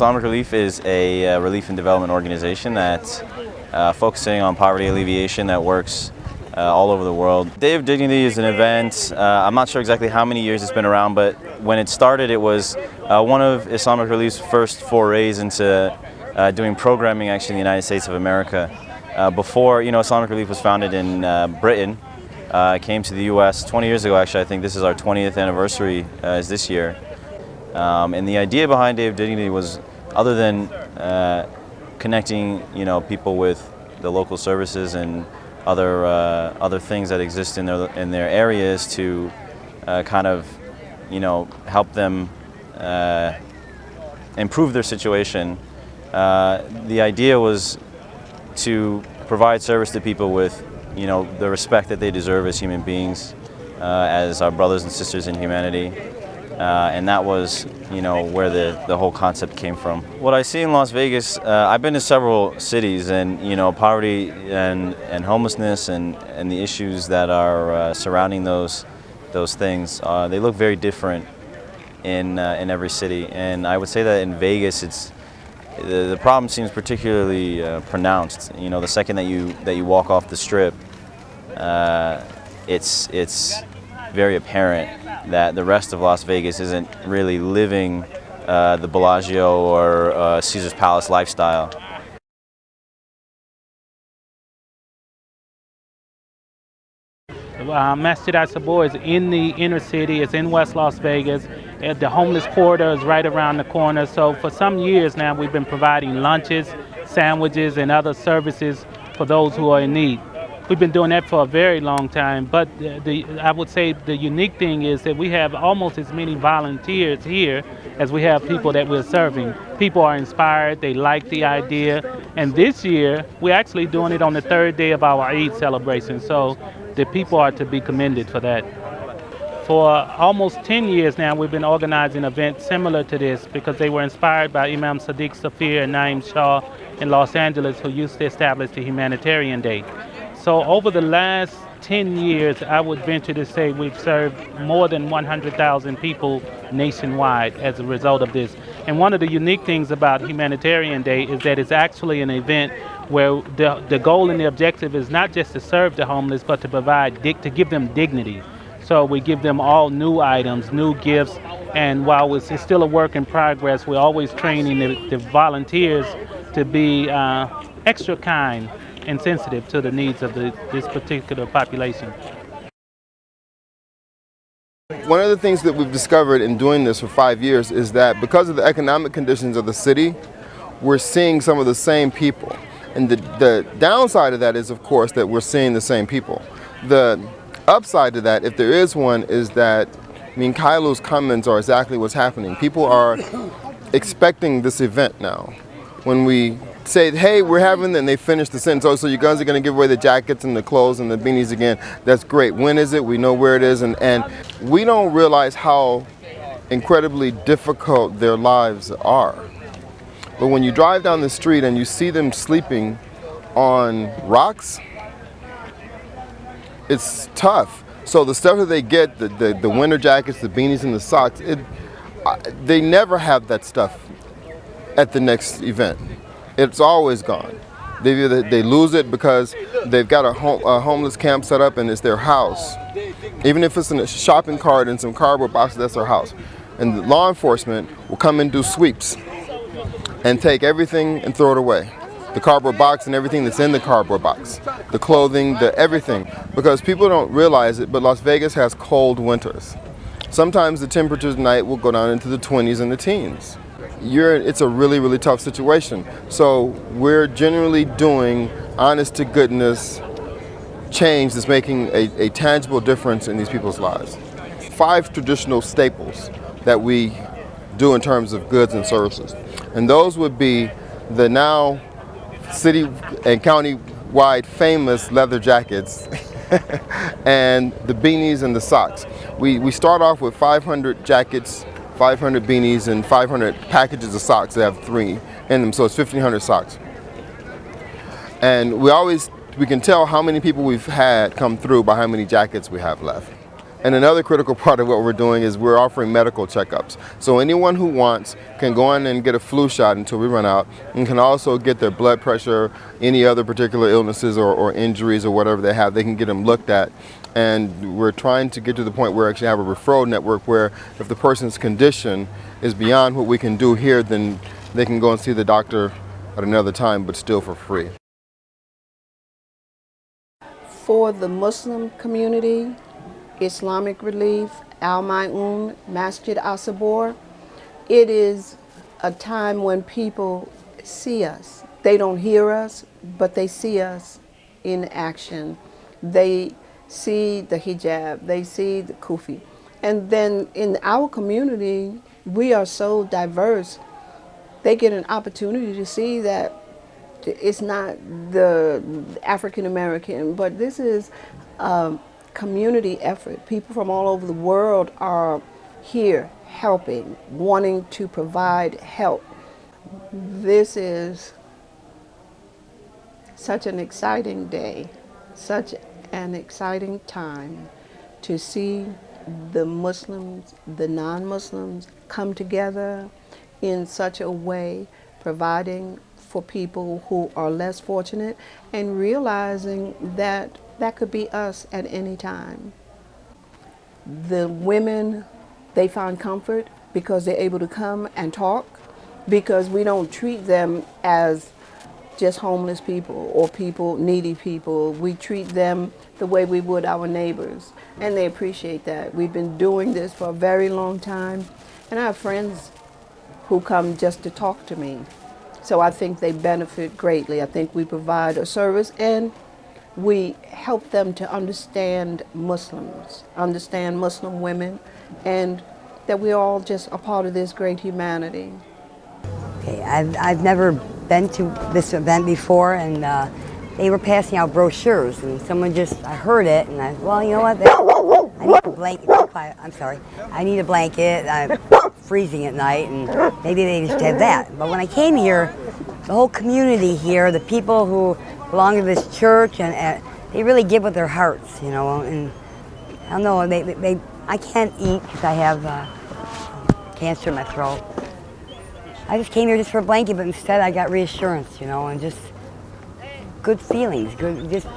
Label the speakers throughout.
Speaker 1: Islamic Relief is a relief and development organization that's focusing on poverty alleviation that works all over the world. Day of Dignity is an event. I'm not sure exactly how many years it's been around, but when it started, it was one of Islamic Relief's first forays into doing programming actually in the United States of America. Before, Islamic Relief was founded in Britain. Came to the U.S. 20 years ago, actually. I think this is our 20th anniversary is this year. And the idea behind Day of Dignity was, other than connecting, people with the local services and other things that exist in their areas to kind of, help them improve their situation. The idea was to provide service to people with, the respect that they deserve as human beings, as our brothers and sisters in humanity. And that was, where the whole concept came from. What I see in Las Vegas, I've been to several cities, and poverty and homelessness and the issues that are surrounding those things, they look very different in every city. And I would say that in Vegas, the problem seems particularly pronounced. The second that you walk off the Strip, it's very apparent that the rest of Las Vegas isn't really living the Bellagio or Caesar's Palace lifestyle.
Speaker 2: Masjid as-Sabur is in the inner city. It's in West Las Vegas. The homeless corridor is right around the corner. So for some years now, we've been providing lunches, sandwiches, and other services for those who are in need. We've been doing that for a very long time, but I would say the unique thing is that we have almost as many volunteers here as we have people that we're serving. People are inspired, they like the idea, and this year we're actually doing it on the third day of our Eid celebration, so the people are to be commended for that. For almost 10 years now, we've been organizing events similar to this because they were inspired by Imam Sadiq Safir and Naim Shah in Los Angeles, who used to establish the Humanitarian Day. So over the last 10 years, I would venture to say we've served more than 100,000 people nationwide as a result of this. And one of the unique things about Humanitarian Day is that it's actually an event where the goal and the objective is not just to serve the homeless, but to provide, to give them dignity. So we give them all new items, new gifts, and while it's still a work in progress, we're always training the volunteers to be extra kind and sensitive to the needs of this particular population.
Speaker 3: One of the things that we've discovered in doing this for 5 years is that because of the economic conditions of the city, we're seeing some of the same people. And the downside of that is, of course, that we're seeing the same people. The upside to that, if there is one, is that Kailu's comments are exactly what's happening. People are expecting this event now. When we say, hey, we're having, and they finish the sentence, oh, so you guys are going to give away the jackets and the clothes and the beanies again. That's great. When is it? We know where it is. And we don't realize how incredibly difficult their lives are. But when you drive down the street and you see them sleeping on rocks, it's tough. So the stuff that they get, the winter jackets, the beanies, and the socks, they never have that stuff at the next event. It's always gone. They lose it because they've got a homeless camp set up and it's their house. Even if it's in a shopping cart and some cardboard boxes, that's their house. And the law enforcement will come and do sweeps and take everything and throw it away. The cardboard box and everything that's in the cardboard box. The clothing, everything. Because people don't realize it, but Las Vegas has cold winters. Sometimes the temperatures at night will go down into the 20s and the teens. It's a really, really tough situation. So we're generally doing honest to goodness change that's making a tangible difference in these people's lives. 5 traditional staples that we do in terms of goods and services. And those would be the now city and county-wide famous leather jackets and the beanies and the socks. We start off with 500 jackets, 500 beanies, and 500 packages of socks that have 3 in them, so it's 1,500 socks. And we can tell how many people we've had come through by how many jackets we have left. And another critical part of what we're doing is we're offering medical checkups. So anyone who wants can go in and get a flu shot until we run out, and can also get their blood pressure, any other particular illnesses or injuries or whatever they have, they can get them looked at. And we're trying to get to the point where we actually have a referral network where if the person's condition is beyond what we can do here, then they can go and see the doctor at another time, but still for free.
Speaker 4: For the Muslim community, Islamic Relief, Al-Maun, Masjid, as-Sabur, it is a time when people see us. They don't hear us, but they see us in action. They see the hijab, they see the kufi. And then in our community, we are so diverse, they get an opportunity to see that it's not the African American, but this is a community effort. People from all over the world are here helping, wanting to provide help. This is such an exciting day, such an exciting time to see the Muslims, the non-Muslims come together in such a way, providing for people who are less fortunate and realizing that that could be us at any time. The women, they find comfort because they're able to come and talk, because we don't treat them as just homeless people or people, needy people. We treat them the way we would our neighbors, and they appreciate that. We've been doing this for a very long time, and I have friends who come just to talk to me. So I think they benefit greatly. I think we provide a service and we help them to understand Muslims, understand Muslim women, and that we're all just a part of this great humanity.
Speaker 5: Okay, I've never been to this event before, and they were passing out brochures, and someone I heard it, and I, well, you know what, I need a blanket. I'm sorry, I need a blanket. I'm freezing at night, and maybe they just had that. But when I came here, the whole community here, the people who belong to this church, and they really give with their hearts, you know. And I don't know, I can't eat because I have cancer in my throat. I just came here just for a blanket, but instead I got reassurance, you know, and just good feelings.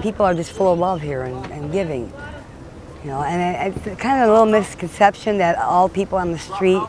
Speaker 5: People are just full of love here and giving, you know. And it's kind of a little misconception that all people on the street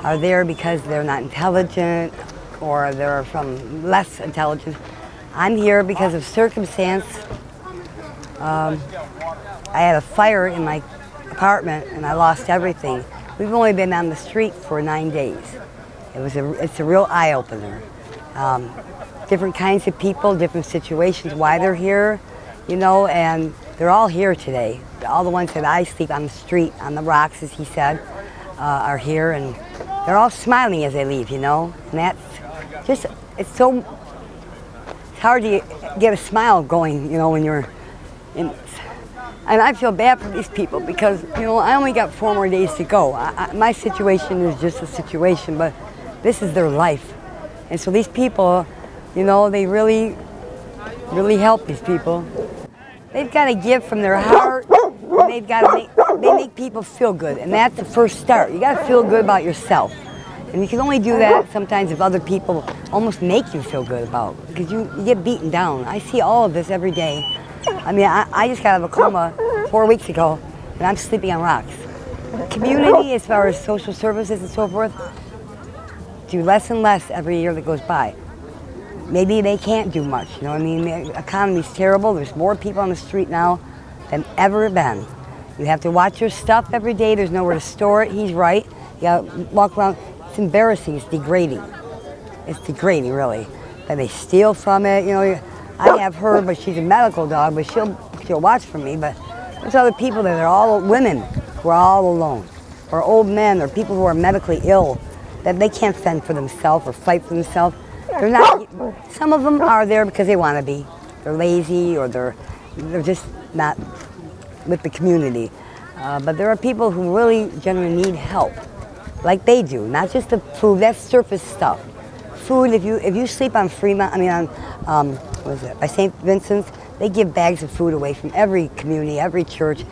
Speaker 5: are there because they're not intelligent or they're from less intelligence. I'm here because of circumstance. I had a fire in my apartment and I lost everything. We've only been on the street for 9 days. It's a real eye-opener. Different kinds of people, different situations, why they're here, you know, and they're all here today. All the ones that I sleep on the street, on the rocks, as he said, are here, and they're all smiling as they leave, you know, and that's just, it's hard to get a smile going, you know, when you're in. And I feel bad for these people because, you know, I only got 4 more days to go. My situation is just a situation, but this is their life. And so these people, you know, they really, really help these people. They've got to give from their heart. They make people feel good, and that's the first start. You got to feel good about yourself. And you can only do that sometimes if other people almost make you feel good about, because you get beaten down. I see all of this every day. I mean, I just got out of a coma 4 weeks ago, and I'm sleeping on rocks. Community, as far as social services and so forth, do less and less every year that goes by. Maybe they can't do much, you know what I mean? The economy's terrible. There's more people on the street now than ever been. You have to watch your stuff every day. There's nowhere to store it. He's right. You got to walk around. It's embarrassing. It's degrading. It's degrading, really. And they steal from it. You know, I have her, but she's a medical dog, but she'll watch for me. But there's other people that are all women who are all alone, or old men, or people who are medically ill that they can't fend for themselves or fight for themselves. They're not. Some of them are there because they want to be. They're lazy, or they're just not with the community. But there are people who really genuinely need help, like they do. Not just the food. That's surface stuff. Food. If you sleep on Fremont, I mean on what is it? By St. Vincent's, they give bags of food away from every community, every church.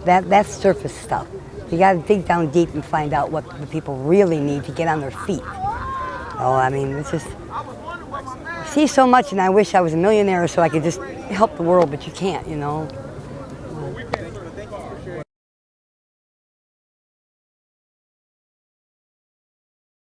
Speaker 5: That's surface stuff. You got to dig down deep and find out what the people really need to get on their feet. Oh, I mean, it's just, I see so much, and I wish I was a millionaire so I could just help the world, but you can't, you know.